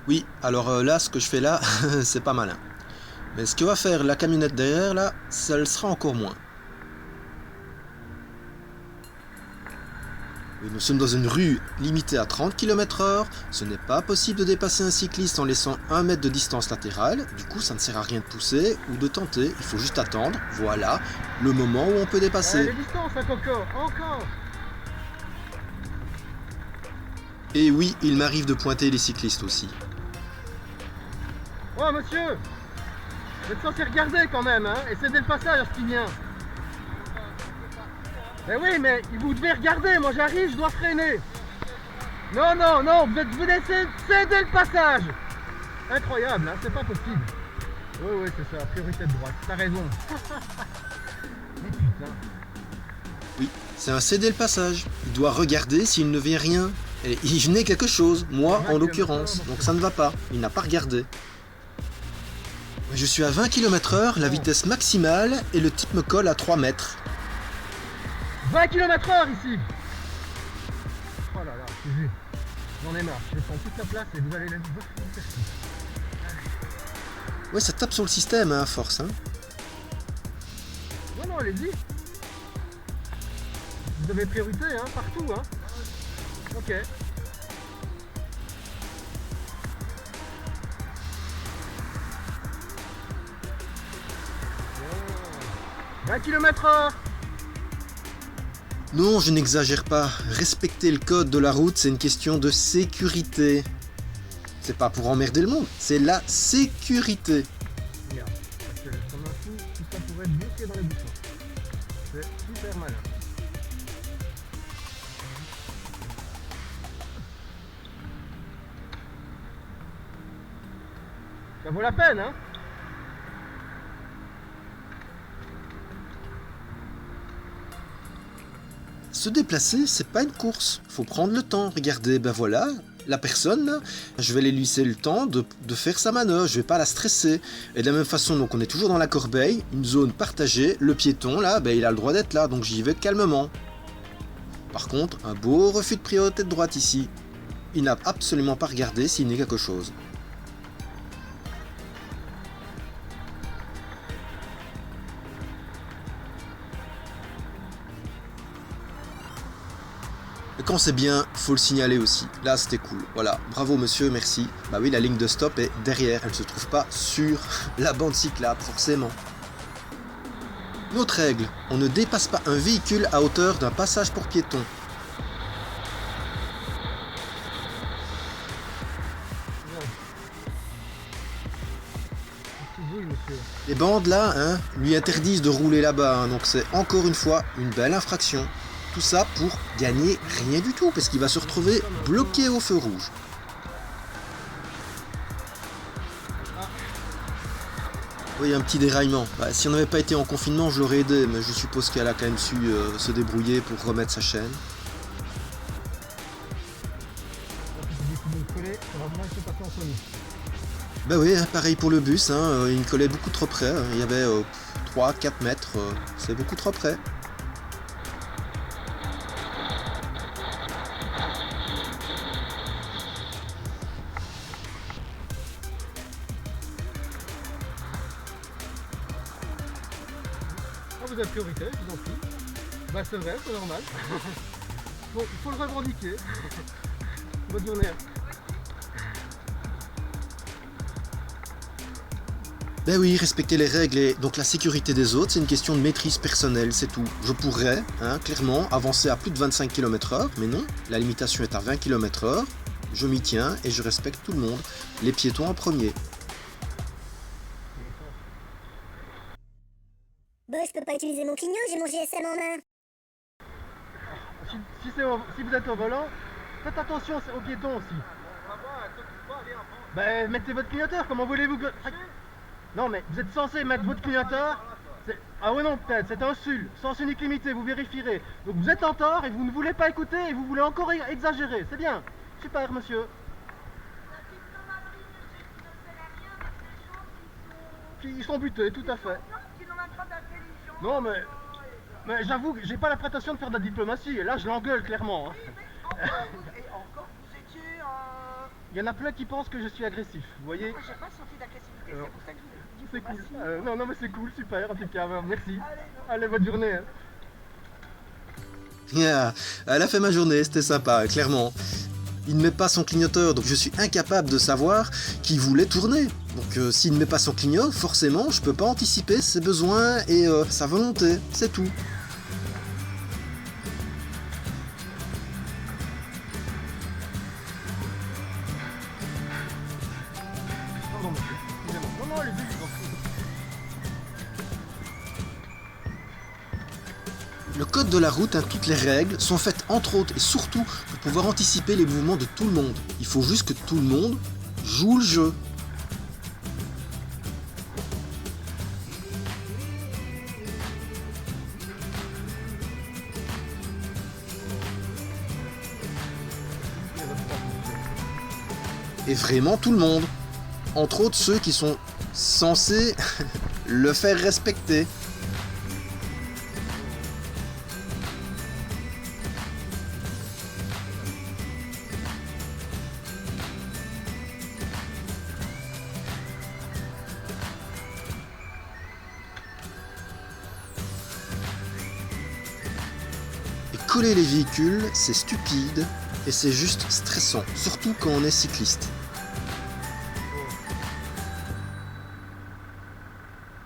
Oui, alors là, ce que je fais là, c'est pas malin. Mais ce que va faire la camionnette derrière, là, ça le sera encore moins. Oui, nous sommes dans une rue limitée à 30 km/h. Ce n'est pas possible de dépasser un cycliste en laissant 1 mètre de distance latérale. Du coup, ça ne sert à rien de pousser ou de tenter. Il faut juste attendre. Voilà le moment où on peut dépasser. Les distances, hein, Coco, encore. Et oui, il m'arrive de pointer les cyclistes aussi. Oh, monsieur, vous êtes censé regarder quand même, hein, et céder le passage à ce qui vient. Mais oui, mais vous devez regarder, moi j'arrive, je dois freiner. Non, non, non, vous laissez céder le passage. Incroyable, hein, c'est pas possible. Oui, oui, c'est ça, priorité de droite, t'as raison. Mais putain. Oui, c'est un céder le passage. Il doit regarder s'il ne vient rien. Et il venait quelque chose, moi en l'occurrence. Donc ça ne va pas. Il n'a pas regardé. Je suis à 20 km/h, la vitesse maximale, et le type me colle à 3 mètres. 20 km/h ici. Oh là là, j'ai vu. J'en ai marre, je vais prendre toute la place et vous allez la faire. Ouais, ça tape sur le système, hein, à force. Hein. Non, non, allez-y. Vous avez priorité, hein, partout, hein. Ok. 20 km/h. Non, je n'exagère pas. Respecter le code de la route, c'est une question de sécurité. C'est pas pour emmerder le monde, c'est la sécurité. Regarde, parce que comme un fou, tout ça pourrait être bloqué dans les bouchons. C'est super malin. Ça vaut la peine, hein. Se déplacer, c'est pas une course. Faut prendre le temps. Regardez, ben voilà, la personne, là, je vais lui laisser le temps de faire sa manœuvre. Je vais pas la stresser. Et de la même façon, donc on est toujours dans la corbeille, une zone partagée. Le piéton, là, ben il a le droit d'être là, donc j'y vais calmement. Par contre, un beau refus de priorité de droite ici. Il n'a absolument pas regardé s'il n'est quelque chose. Et quand c'est bien, faut le signaler aussi. Là, c'était cool. Voilà, bravo monsieur, merci. Bah oui, la ligne de stop est derrière, elle ne se trouve pas sur la bande cyclable, forcément. Une autre règle, on ne dépasse pas un véhicule à hauteur d'un passage pour piétons. Les bandes là, hein, lui interdisent de rouler là-bas, hein, donc c'est encore une fois une belle infraction. Tout ça pour gagner rien du tout, parce qu'il va se retrouver bloqué au feu rouge. Oui, un petit déraillement. Bah, si on n'avait pas été en confinement, je l'aurais aidé, mais je suppose qu'elle a quand même su se débrouiller pour remettre sa chaîne. Bah oui, hein, pareil pour le bus, hein, il me collait beaucoup trop près, hein, il y avait 3-4 mètres, c'est beaucoup trop près. Ah, vous avez priorité, je vous en prie. Bah c'est vrai, c'est normal. Il faut le revendiquer. Bonne journée. Ben oui, respecter les règles et donc la sécurité des autres, c'est une question de maîtrise personnelle, c'est tout. Je pourrais, hein, clairement, avancer à plus de 25 km/h, mais non, la limitation est à 20 km/h, je m'y tiens et je respecte tout le monde, les piétons en premier. Bah, je peux pas utiliser mon clignot, j'ai mon GSM en main. Si vous êtes au volant, faites attention aux piétons aussi. Bah mettez votre clignoteur, comment voulez-vous que... Non mais vous êtes censé mettre votre clignoteur. Ah ouais non peut-être, c'est un SUL, sens unique limité, vous vérifierez. Donc vous êtes en tort et vous ne voulez pas écouter et vous voulez encore exagérer, c'est bien. Super monsieur. Ils sont butés, tout à fait. Non mais j'avoue que j'ai pas la prétention de faire de la diplomatie, et là je l'engueule clairement. Hein. Et encore, vous étiez Il y en a plein qui pensent que je suis agressif, vous voyez. Moi, j'ai pas senti d'agressivité, Alors, c'est pour ça que je vous C'est dis cool. merci. Non, mais c'est cool, super, en tout cas, merci. Allez, Allez, bonne journée. Hein. Yeah, elle a fait ma journée, c'était sympa, clairement. Il ne met pas son clignoteur, donc je suis incapable de savoir qu'il voulait tourner. Donc s'il ne met pas son clignotant, forcément, je peux pas anticiper ses besoins et sa volonté, c'est tout. Pardon, monsieur. Excusez-moi. Non, allez-y, je vous en prie. Le code de la route, toutes les règles, sont faites entre autres et surtout pour pouvoir anticiper les mouvements de tout le monde. Il faut juste que tout le monde joue le jeu. Et vraiment tout le monde. Entre autres ceux qui sont censés le faire respecter. Et coller les véhicules, c'est stupide et c'est juste stressant, surtout quand on est cycliste.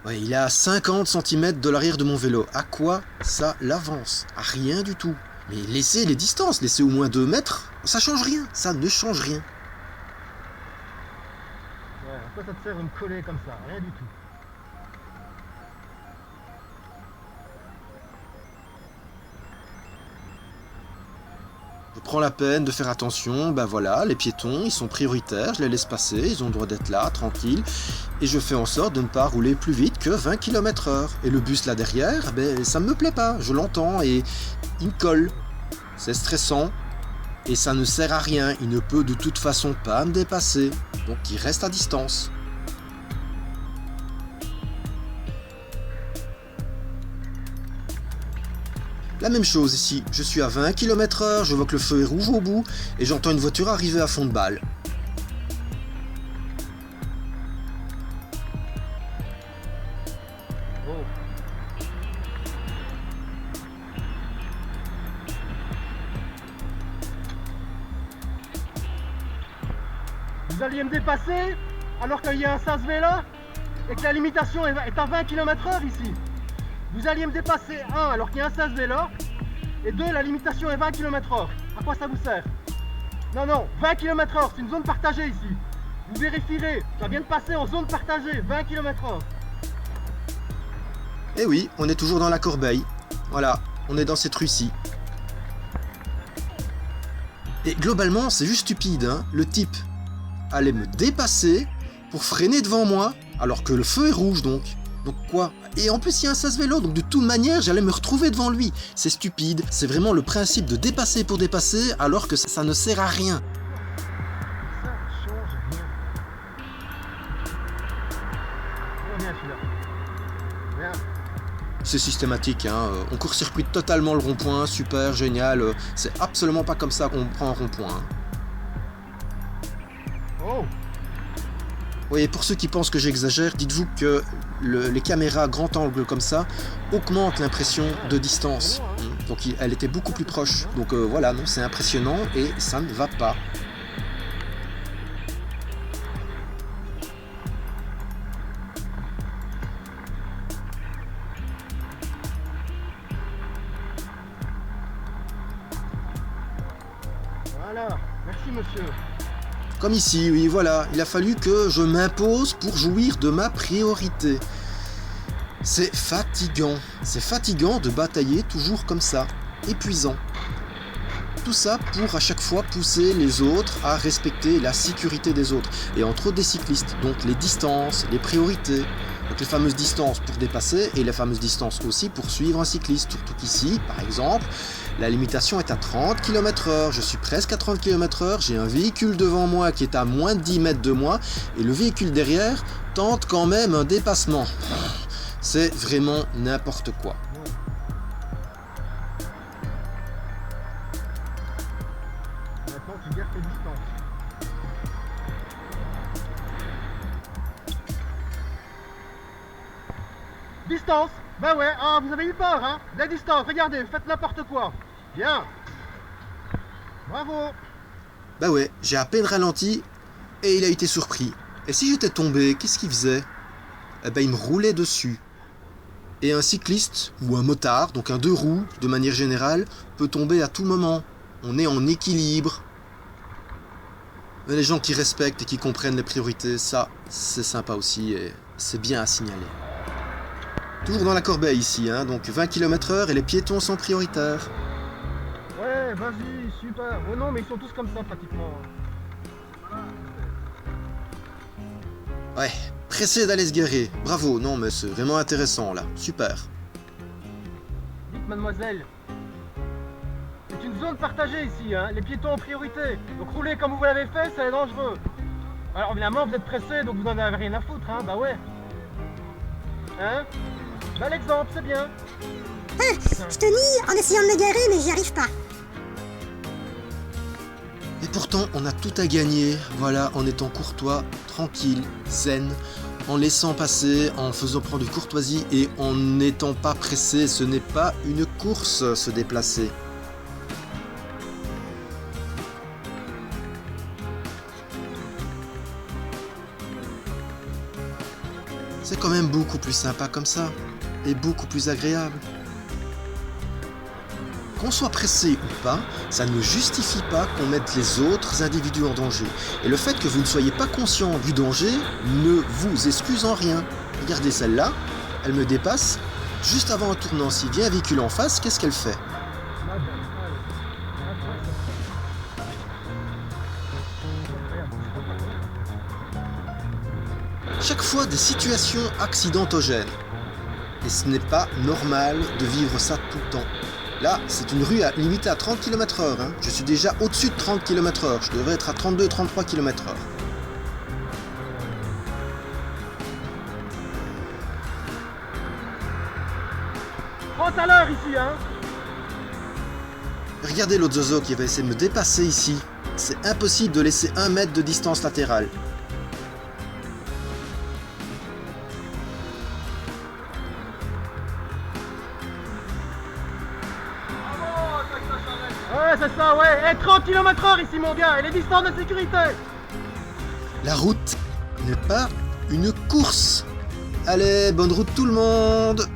Ouais, il est à 50 cm de l'arrière de mon vélo. À quoi ça l'avance? À rien du tout. Mais laissez les distances, laissez au moins 2 mètres. Ça change rien, ça ne change rien. Ouais, à quoi ça te sert de me coller comme ça? Rien du tout. Je prends la peine de faire attention, ben voilà, les piétons, ils sont prioritaires, je les laisse passer, ils ont le droit d'être là, tranquille, et je fais en sorte de ne pas rouler plus vite que 20 km/h. Et le bus là derrière, ben ça me plaît pas, je l'entends et il me colle. C'est stressant, et ça ne sert à rien, il ne peut de toute façon pas me dépasser, donc il reste à distance. La même chose ici, je suis à 20 km/h, je vois que le feu est rouge au bout et j'entends une voiture arriver à fond de balle. Oh. Vous alliez me dépasser alors qu'il y a un sas-V là et que la limitation est à 20 km/h ici. Vous alliez me dépasser, 1, alors qu'il y a un sas-V là, et 2, la limitation est 20 km/h. À quoi ça vous sert? Non, 20 km/h, c'est une zone partagée ici. Vous vérifierez, ça vient de passer en zone partagée, 20 km/h. Eh oui, on est toujours dans la corbeille. Voilà, on est dans cette rue-ci. Et globalement, c'est juste stupide, hein. Le type allait me dépasser pour freiner devant moi, alors que le feu est rouge donc. Donc quoi? Et en plus il y a un sas-vélo, donc de toute manière j'allais me retrouver devant lui. C'est stupide, c'est vraiment le principe de dépasser pour dépasser alors que ça ne sert à rien. Ça change rien. Viens celui-là. Viens. C'est systématique, hein. On court-circuite totalement le rond-point, super, génial. C'est absolument pas comme ça qu'on prend un rond-point. Hein. Oh. Oui, et pour ceux qui pensent que j'exagère, dites-vous que les caméras grand angle comme ça augmentent l'impression de distance. Donc elle était beaucoup plus proche. Donc voilà, non, c'est impressionnant et ça ne va pas. Voilà, merci monsieur. Comme ici, oui, voilà, il a fallu que je m'impose pour jouir de ma priorité. C'est fatigant de batailler toujours comme ça, épuisant. Tout ça pour à chaque fois pousser les autres à respecter la sécurité des autres, et entre autres des cyclistes, donc les distances, les priorités. Donc les fameuses distances pour dépasser et les fameuses distances aussi pour suivre un cycliste. Surtout qu'ici, par exemple, la limitation est à 30 km/h. Je suis presque à 30 km/h. J'ai un véhicule devant moi qui est à moins de 10 mètres de moi et le véhicule derrière tente quand même un dépassement. C'est vraiment n'importe quoi. Maintenant tu gardes tes distances. Distance. Bah ouais, ah, vous avez eu peur, hein. La distance, regardez, faites n'importe quoi. Bien. Bravo. Bah ouais, j'ai à peine ralenti et il a été surpris. Et si j'étais tombé, qu'est-ce qu'il faisait? Eh ben il me roulait dessus. Et un cycliste, ou un motard, donc un deux roues, de manière générale, peut tomber à tout moment. On est en équilibre. Mais les gens qui respectent et qui comprennent les priorités, ça, c'est sympa aussi et c'est bien à signaler. Toujours dans la corbeille ici, hein, donc 20 km/h et les piétons sont prioritaires. Ouais, vas-y, super. Oh non, mais ils sont tous comme ça pratiquement. Ouais, pressé d'aller se garer. Bravo, non mais c'est vraiment intéressant là, super. Dites mademoiselle, c'est une zone partagée ici, hein, les piétons en priorité. Donc roulez comme vous l'avez fait, c'est dangereux. Alors évidemment vous êtes pressé, donc vous n'en avez rien à foutre, hein, bah ouais. Hein? Bah l'exemple, c'est bien. Je te dis en essayant de me garer, mais j'y arrive pas. Et pourtant, on a tout à gagner, voilà, en étant courtois, tranquille, zen, en laissant passer, en faisant prendre de courtoisie et en n'étant pas pressé. Ce n'est pas une course, se déplacer. C'est quand même beaucoup plus sympa comme ça, et beaucoup plus agréable. Qu'on soit pressé ou pas, ça ne justifie pas qu'on mette les autres individus en danger. Et le fait que vous ne soyez pas conscient du danger ne vous excuse en rien. Regardez celle-là, elle me dépasse. Juste avant un tournant, s'il vient un véhicule en face, qu'est-ce qu'elle fait? Chaque fois des situations accidentogènes. Et ce n'est pas normal de vivre ça tout le temps. Là, c'est une rue limitée à 30 km/h. Hein. Je suis déjà au-dessus de 30 km/h. Je devrais être à 32-33 km/h. Prends à l'heure ici, hein. Regardez l'autre zozo qui va essayer de me dépasser ici. C'est impossible de laisser 1 mètre de distance latérale. Ouais, c'est ça, ouais. Et 30 km/h ici, mon gars. Et les distances de sécurité. La route n'est pas une course. Allez, bonne route tout le monde!